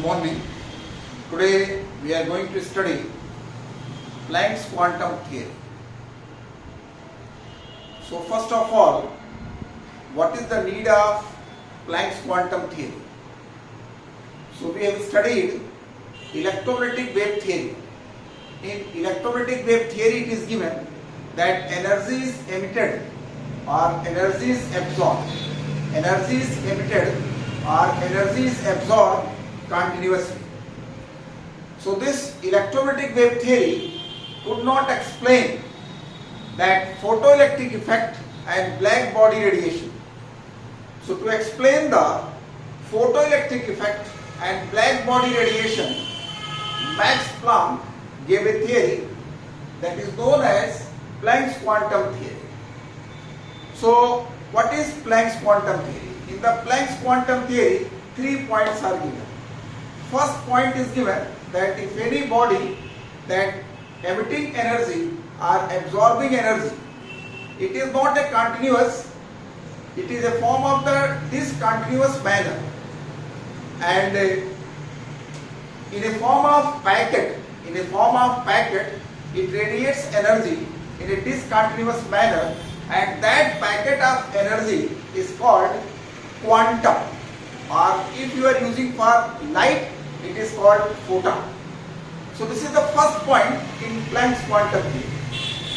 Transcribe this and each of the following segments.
morning. Today we are going to study Planck's quantum theory. So first of all, what is the need of Planck's quantum theory? So we have studied electromagnetic wave theory. In electromagnetic wave theory, it is given that energy is emitted or energy is absorbed. Energy is emitted or energy is absorbed continuously. So this electromagnetic wave theory could not explain that photoelectric effect and black body radiation. So to explain the photoelectric effect and black body radiation, Max Planck gave a theory that is known as Planck's quantum theory. So what is Planck's quantum theory? In the Planck's quantum theory, 3 points are given. First point is given that if any body that emitting energy or absorbing energy, it is not a continuous, it is a form of the discontinuous manner, and in a form of packet, it radiates energy in a discontinuous manner, and that packet of energy is called quantum, or if you are using for light, it is called photon. So this is the first point in Planck's quantum theory.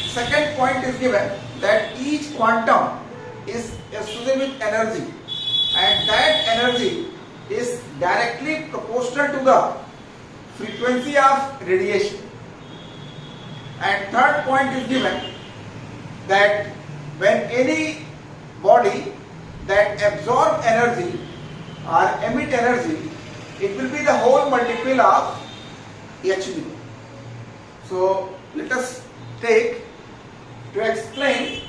Second point is given that each quantum is associated with energy, and that energy is directly proportional to the frequency of radiation. And third point is given that when any body that absorb energy or emit energy, it will be the whole multiple of hν. So let us take to explain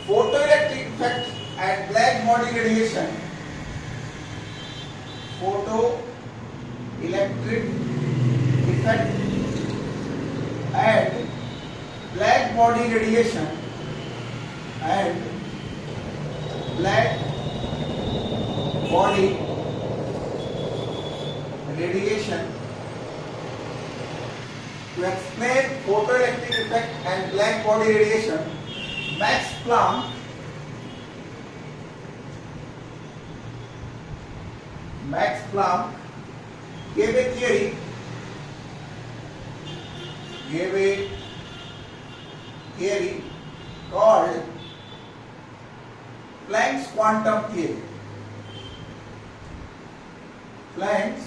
photoelectric effect and black body radiation. Photoelectric effect and black body radiation and black body radiation. To explain photoelectric effect and black body radiation, Max Planck gave a theory called Planck's quantum theory. Planck's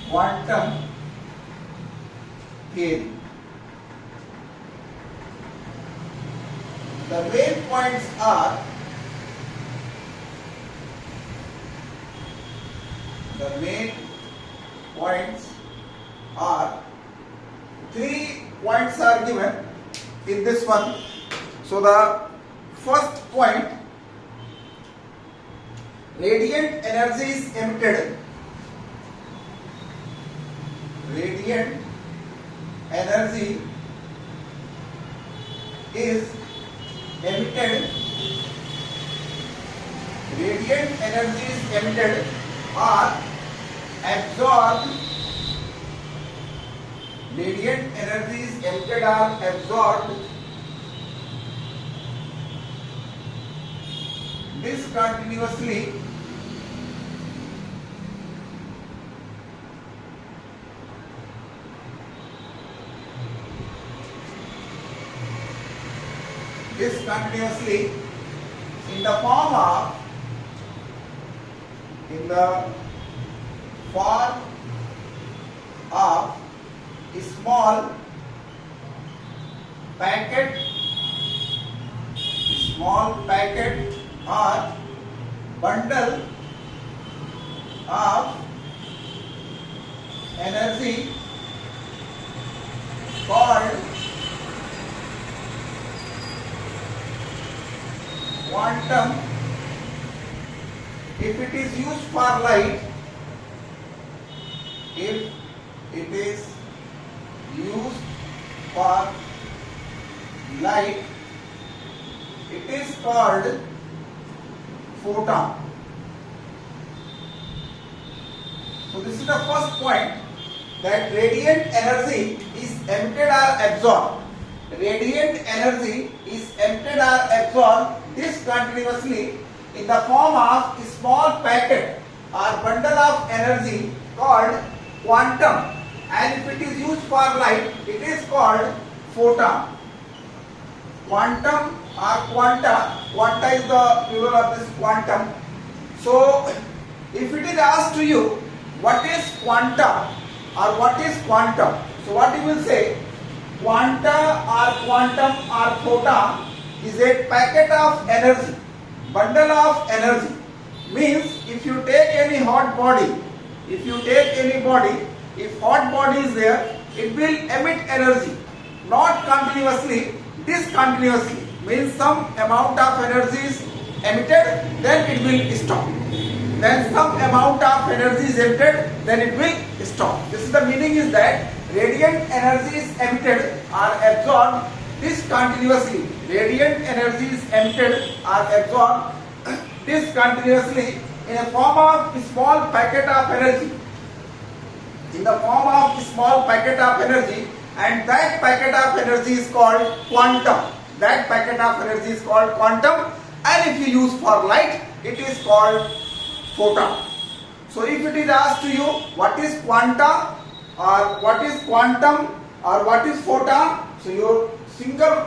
quantum theory. The main points are three points are given in this one. So the first point, radiant energy is emitted. Radiant energy is emitted. Radiant energy is emitted or absorbed. Radiant energy is emitted or absorbed discontinuously in the form of a small packet or bundle of energy called quantum. If it is used for light, if it is used for light, It is called photon. So this is the first point, that radiant energy is emitted or absorbed. Radiant energy is emitted or absorbed discontinuously in the form of a small packet or bundle of energy called quantum, and if it is used for light, it is called photon. Quantum or quanta is the plural of this quantum. So if it is asked to you what is quanta or what is quantum, so what you will say? Quanta or quantum or photon is a packet of energy, bundle of energy. Means if you take any hot body, if hot body is there, it will emit energy, not continuously, discontinuously. Means some amount of energy is emitted, then it will stop. Then some amount of energy is emitted, then it will stop. This is the meaning, is that radiant energy is emitted or absorbed discontinuously. Radiant energy is emitted or absorbed discontinuously in a form of a small packet of energy. In the form of a small packet of energy, and that packet of energy is called quantum. That packet of energy is called quantum, and if you use for light, it is called photon. So if it is asked to you what is quanta or what is quantum or what is photon, so your single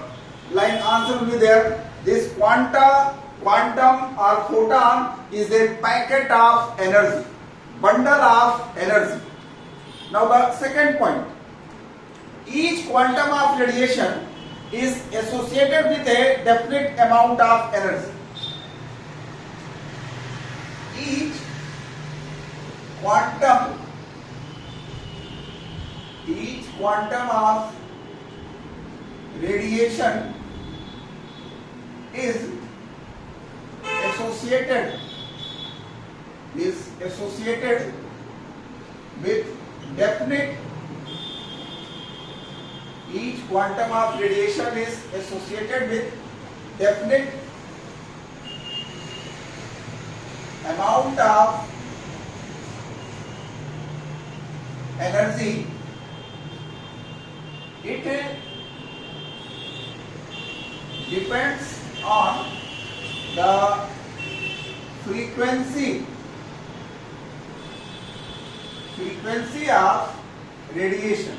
line answer will be there. This quanta, quantum or photon is a packet of energy, bundle of energy. Now the second point, each quantum of radiation is associated with a definite amount of energy. Each quantum of radiation is associated with definite. Each quantum of radiation is associated with definite amount of energy. It depends on the frequency of radiation.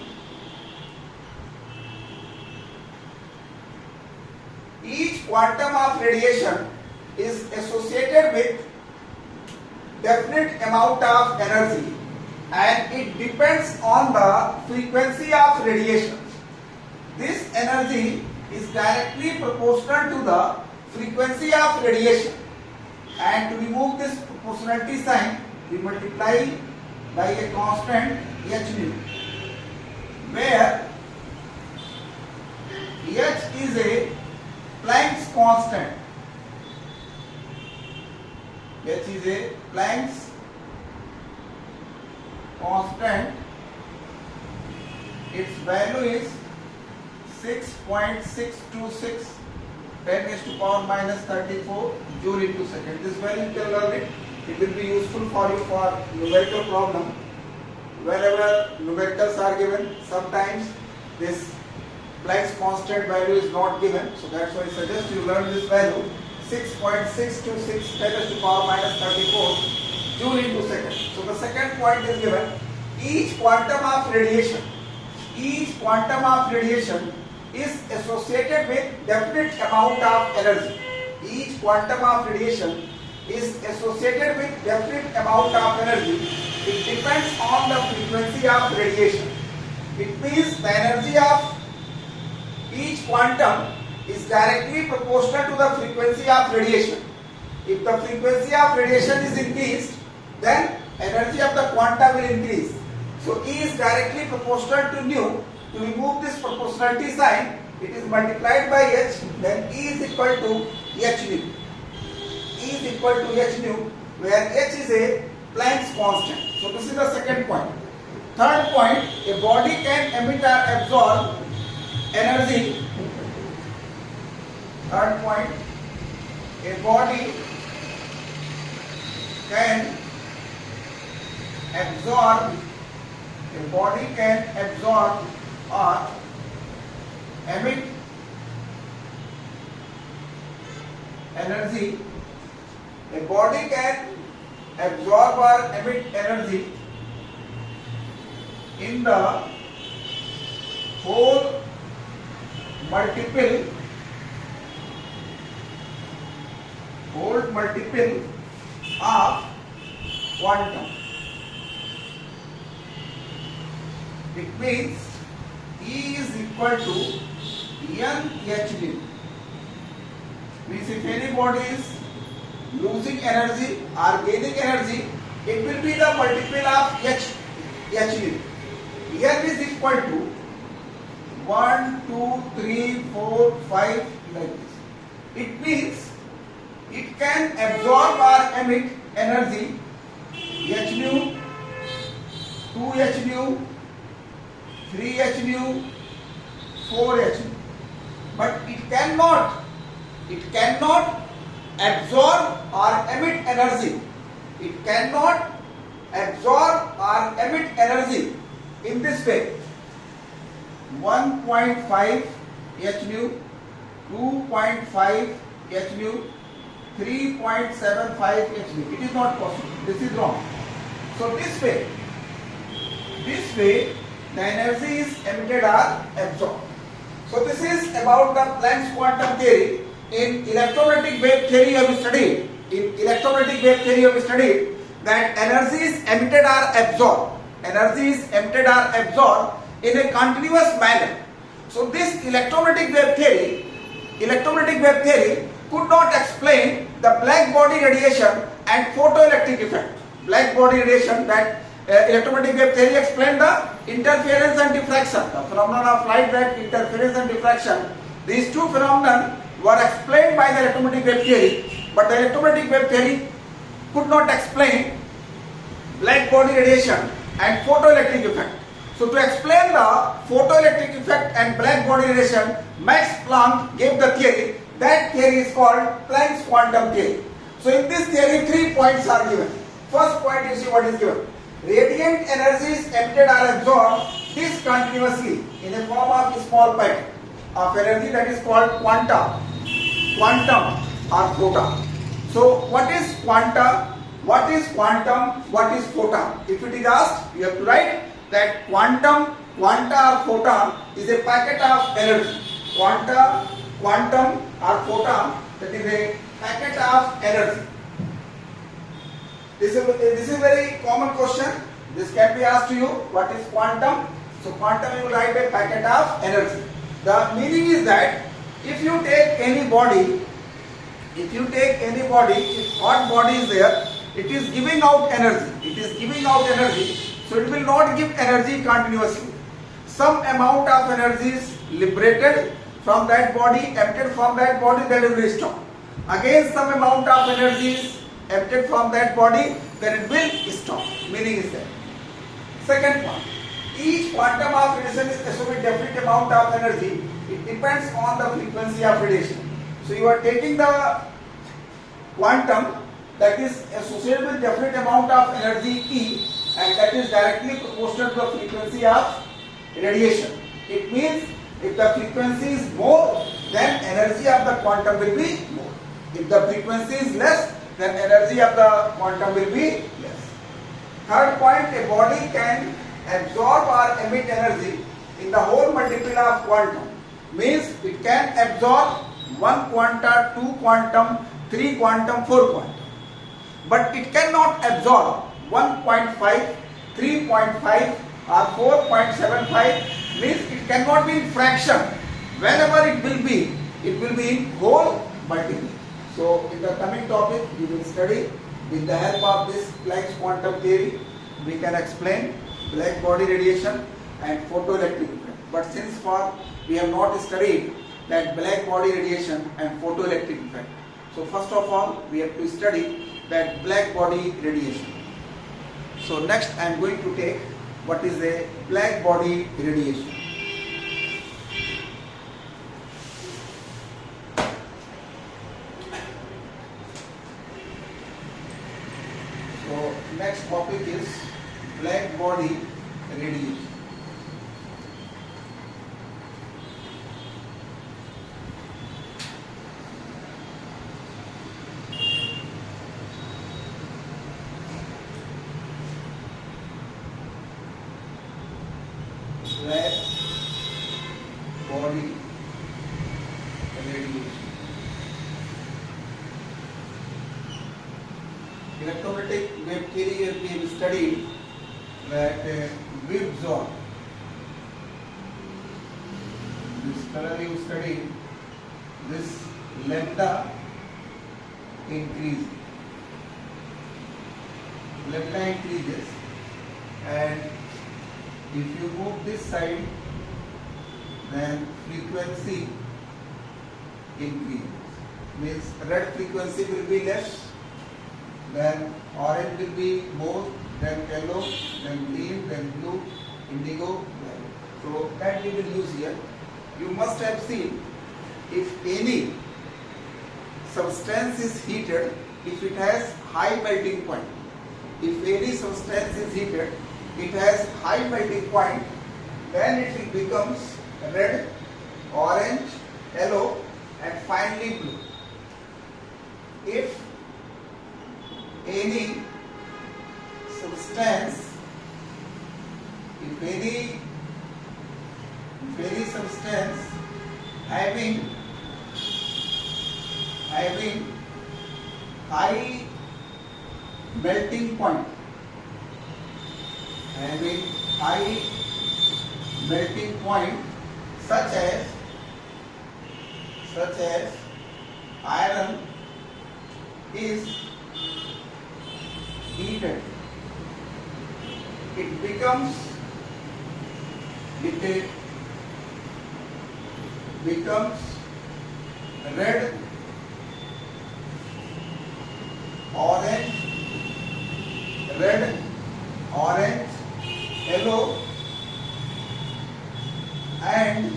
Each quantum of radiation is associated with definite amount of energy, and it depends on the frequency of radiation. This energy is directly proportional to the frequency of radiation, and to remove this proportionality sign, we multiply by a constant h nu, where h is a Planck's constant. H is a Planck's constant. Its value is 6.626 10 raised to power minus 34 joule into second. This value you can learn it. It will be useful for you for numerical problem. Wherever numericals are given, sometimes this Planck's constant value is not given. So that's why I suggest you learn this value, 6.626 10 raised to power minus 34 joule into second. So the second point is given, each quantum of radiation is associated with definite amount of energy. Each quantum of radiation is associated with definite amount of energy. It depends on the frequency of radiation. It means the energy of each quantum is directly proportional to the frequency of radiation. If the frequency of radiation is increased, then energy of the quanta will increase. So E is directly proportional to nu. To remove this proportionality sign, it is multiplied by h, then E is equal to h nu. E is equal to h nu, where h is a Planck's constant. So this is the second point. Third point, a body can emit or absorb energy. Third point, a body can absorb or emit energy. A body can absorb or emit energy in the whole multiple of quantum. It means E is equal to nhν. Means if any body is losing energy or gaining energy, it will be the multiple of nhν. N is equal to 1, 2, 3, 4, 5 like this. It means it can absorb or emit energy hν, 2hν, 3hν, 4hν. But it cannot absorb or emit energy. It cannot absorb or emit energy in this way. 1.5 hν, 2.5 hν, 3.75 hν. It is not possible. This is wrong. So this way the energy is emitted or absorbed. So this is about the Planck's quantum theory. In electromagnetic wave theory you have studied. That energy is emitted or absorbed. Energy is emitted or absorbed in a continuous manner. So this electromagnetic wave theory could not explain the black body radiation and photoelectric effect. Black body radiation, that electromagnetic wave theory explained the interference and diffraction, the phenomenon of light, that interference and diffraction. These two phenomena were explained by the electromagnetic wave theory, but the electromagnetic wave theory could not explain black body radiation and photoelectric effect. So to explain the photoelectric effect and black body radiation, Max Planck gave the theory. That theory is called Planck's quantum theory. So in this theory 3 points are given. First point, you see what is given. Radiant energy is emitted or absorbed discontinuously in a form of a small packet of energy, that is called quantum or photon. So what is quanta? What is quantum? What is photon? If it is asked, you have to write that quanta or photon is a packet of energy. Quantum or photon, that is a packet of energy. This is a very common question. This can be asked to you. What is quantum? So quantum, you write a packet of energy. The meaning is that if you take any body, if hot body is there, it is giving out energy. So it will not give energy continuously. Some amount of energy is liberated from that body, emitted from that body, then it will stop. Again some amount of energy is emitted from that body, then it will stop. Meaning is that. Second point, each quantum of radiation is associated with definite amount of energy. It depends on the frequency of radiation. So you are taking the quantum that is associated with definite amount of energy E, and that is directly proportional to the frequency of radiation. It means if the frequency is more, then energy of the quantum will be more. If the frequency is less, then energy of the quantum will be less. Third point, a body can absorb or emit energy in the whole multiple of quantum. Means it can absorb 1 quanta, 2 quantum, 3 quantum, 4 quantum. But it cannot absorb 1.5, 3.5 or 4.75. Means it cannot be in fraction. Whenever it will be in whole multiple. So in the coming topic we will study, with the help of this Planck's quantum theory, we can explain black body radiation and photoelectric effect. But since far we have not studied that black body radiation and photoelectric effect. So first of all we have to study that black body radiation. So next I am going to take what is a black body radiation. body radiation. Black body radiation. Electromagnetic wave theory we have studied that wave zone. This color you studied, this lambda increases. Lambda increases, and if you move this side, then frequency increases. Means red frequency will be less, then orange will be more, then yellow, then green, then blue, indigo, violet. So that we will use here. You must have seen, if any substance is heated, if it has high melting point. If any substance is heated, it has high melting point, then it becomes red, orange, yellow, and finally blue. If any substance, if any substance having high melting point, such as iron is heated, it becomes red, orange, yellow, and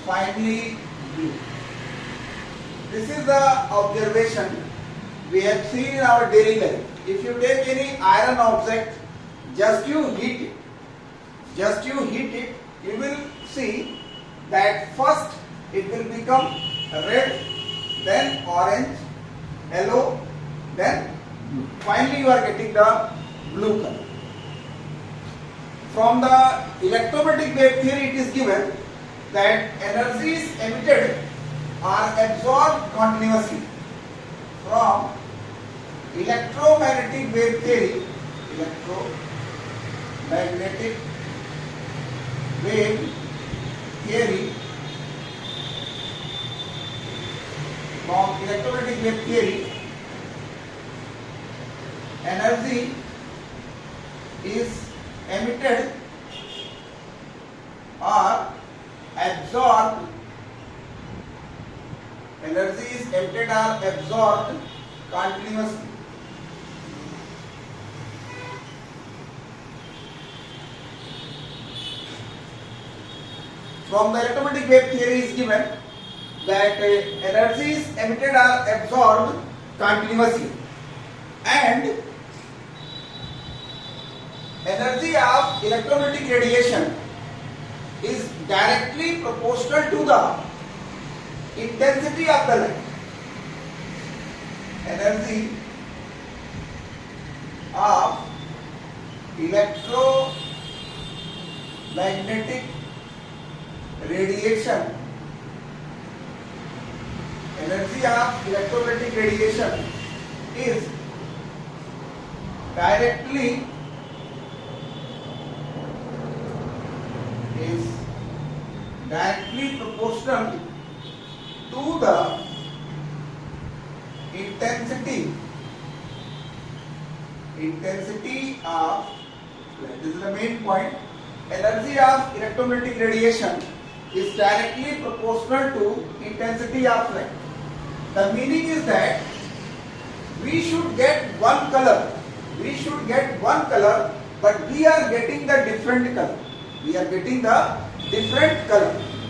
finally blue. This is the observation we have seen in our daily life. If you take any iron object, just you heat it, you will see that first it will become red, then orange, yellow, then finally you are getting the blue color. From the electromagnetic wave theory, it is given that energies emitted are absorbed continuously. From electromagnetic wave theory, energy is emitted or absorbed. Energy is emitted or absorbed continuously. From the electromagnetic wave theory is given that energy is emitted or absorbed continuously, and energy of electromagnetic radiation is directly proportional to the intensity of the light. Energy of electromagnetic radiation is directly proportional to the intensity of light. This is the main point. Energy of electromagnetic radiation is directly proportional to intensity of light. The meaning is that we should get one color, but we are getting the different color.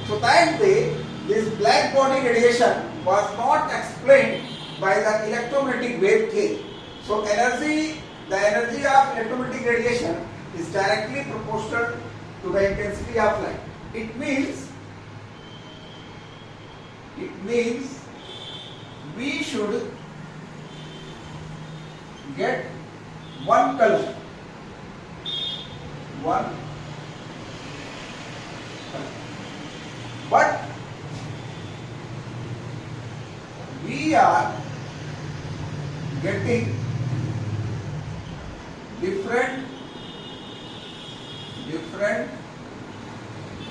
So that way, this black body radiation was not explained by the electromagnetic wave theory. So the energy of electromagnetic radiation is directly proportional to the intensity of light. It means we should get one color. But we are getting different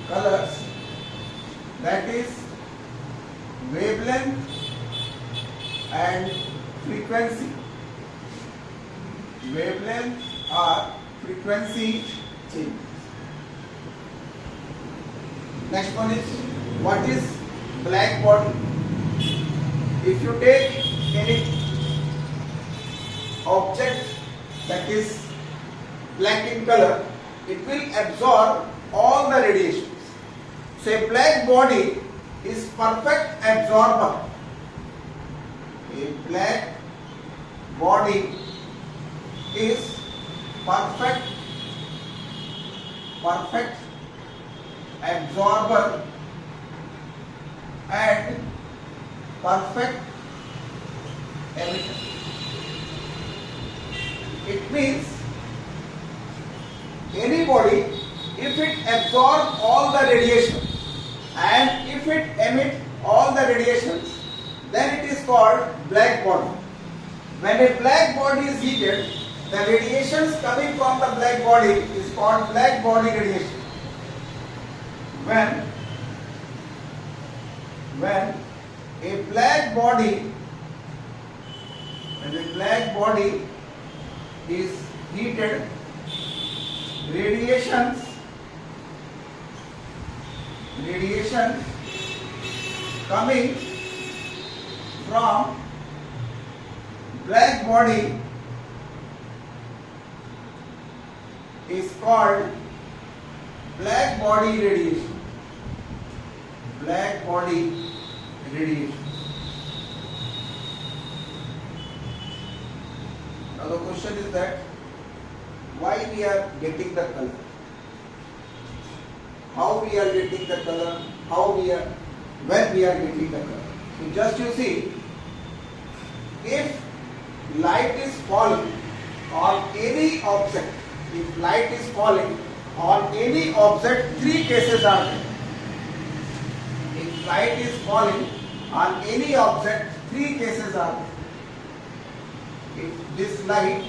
colors, that is wavelength and frequency. Wavelength or frequency changes. Next one is, what is black body? If you take any object that is black in color, it will absorb all the radiations. So a black body is perfect absorber. A black body is perfect absorber and perfect emitter. It means any body, if it absorbs all the radiation and if it emits all the radiations, then it is called black body. When a black body is heated, the radiations coming from the black body is called black body radiation. When a black body is heated, radiations coming from black body is called black body radiation. Black body radiation. Now the question is that why we are getting the color? How we are getting the color? When we are getting the color? So just you see, if light is falling on any object, three cases are there. If light is falling on any object, three cases are there. If this light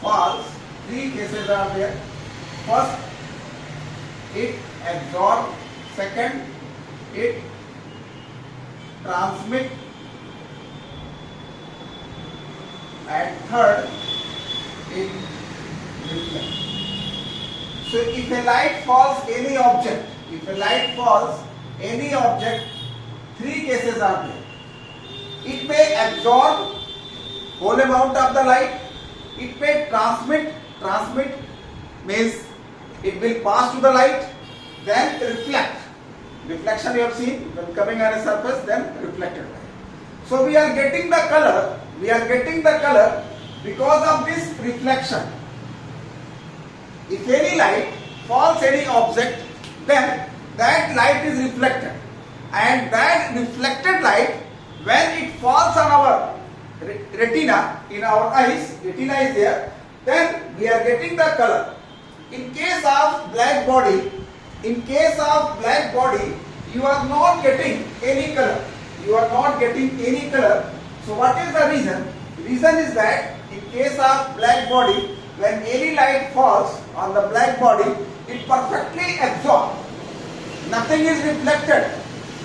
falls, three cases are there. First, it absorbs. Second, it transmits. And third, it reflects. So if a light falls any object, three cases are there. It may absorb whole amount of the light. It may transmit. Transmit means it will pass to the light, then reflect. Reflection you have seen, when coming on a surface, then reflected light. So we are getting the color. Because of this reflection. If any light falls any object, then that light is reflected, and that reflected light, when it falls on our retina, in our eyes, retina is there, then we are getting the color. In case of black body, you are not getting any color. So what is the reason? The reason is that in case of black body, when any light falls on the black body, it perfectly absorbs. Nothing is reflected.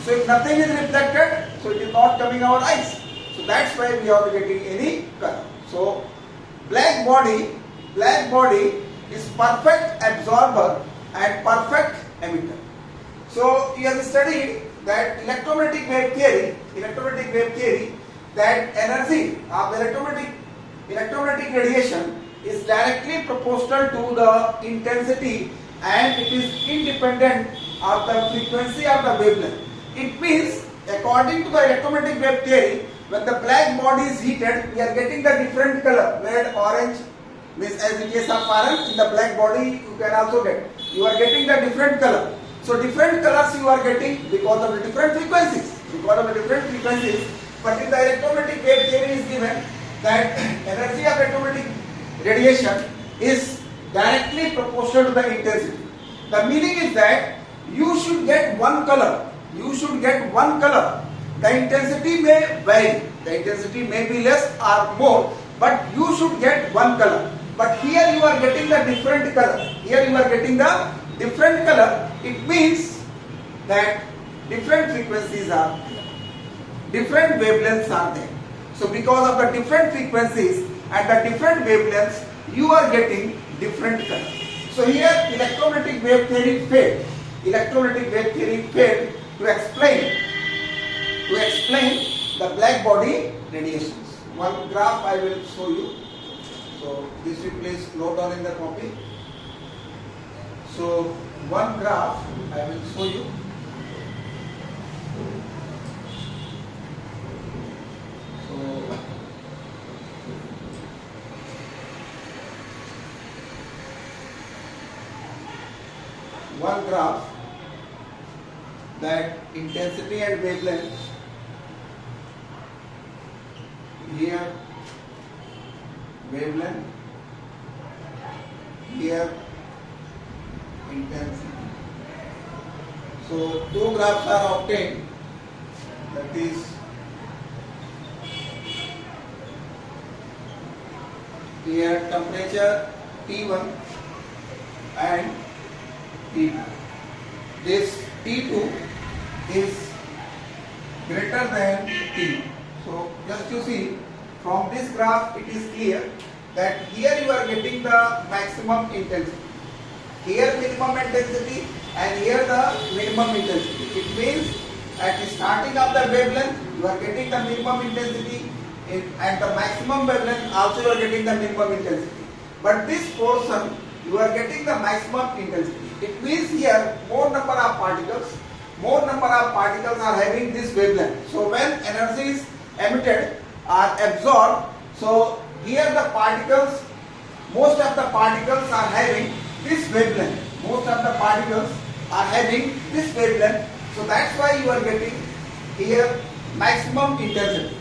So if nothing is reflected, so it is not coming our eyes. So that's why we are getting any color. So black body is perfect absorber and perfect emitter. So you have studied that electromagnetic wave theory, that energy of electromagnetic radiation is directly proportional to the intensity, and it is independent of the frequency of the wavelength. It means, according to the electromagnetic wave theory, when the black body is heated, we are getting the different color. Red, orange, means as in case of iron, in the black body you can also get. You are getting the different color. So different colors you are getting because of the different frequencies. Because of the different frequencies. But in the electromagnetic wave theory is given that energy of electromagnetic radiation is directly proportional to the intensity. The meaning is that you should get one color. You should get one color. The intensity may vary. The intensity may be less or more, but you should get one color. But here you are getting the different color. Here you are getting the different color. It means that different frequencies are there. Different wavelengths are there. So because of the different frequencies and the different wavelengths, you are getting different color. So here electromagnetic wave theory failed. Electromagnetic wave theory failed to explain the black body radiations. One graph I will show you. So this will please note down in the copy. So one graph I will show you. So one graph that intensity and wavelength. Here wavelength, here intensity. So two graphs are obtained, that is here temperature T1 and T2. This T2 is greater than T. So just to see from this graph it is clear that here you are getting the maximum intensity. Here minimum intensity and here the minimum intensity. It means at the starting of the wavelength you are getting the minimum intensity and the maximum wavelength also you are getting the minimum intensity. But this portion you are getting the maximum intensity. It means here more number of particles are having this wavelength. So when energy is emitted or absorbed, so here the particles, most of the particles are having this wavelength. Most of the particles are having this wavelength. So that's why you are getting here maximum intensity.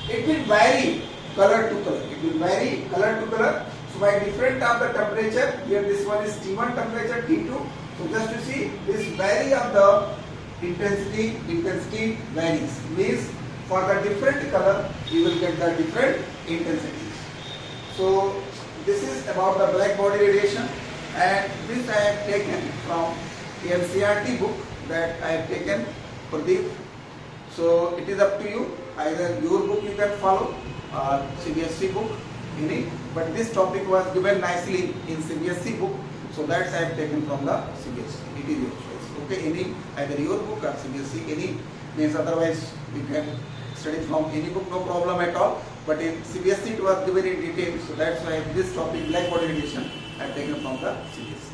It will vary color to color. It will vary color to color. So by different of the temperature, here this one is T1 temperature, T2. So just to see this vary of the intensity varies. Means for the different color you will get the different intensities. So this is about the black body radiation, and this I have taken from NCERT book that I have taken for this. So it is up to you. Either your book you can follow or CBSE book, any. But this topic was given nicely in CBSE book, so that's I have taken from the CBSE. It is your choice. Okay, any either your book or CBSE, any means otherwise you can study from any book, no problem at all. But in CBSE it was given in detail, so that's why this topic black body radiation I have taken from the CBSE.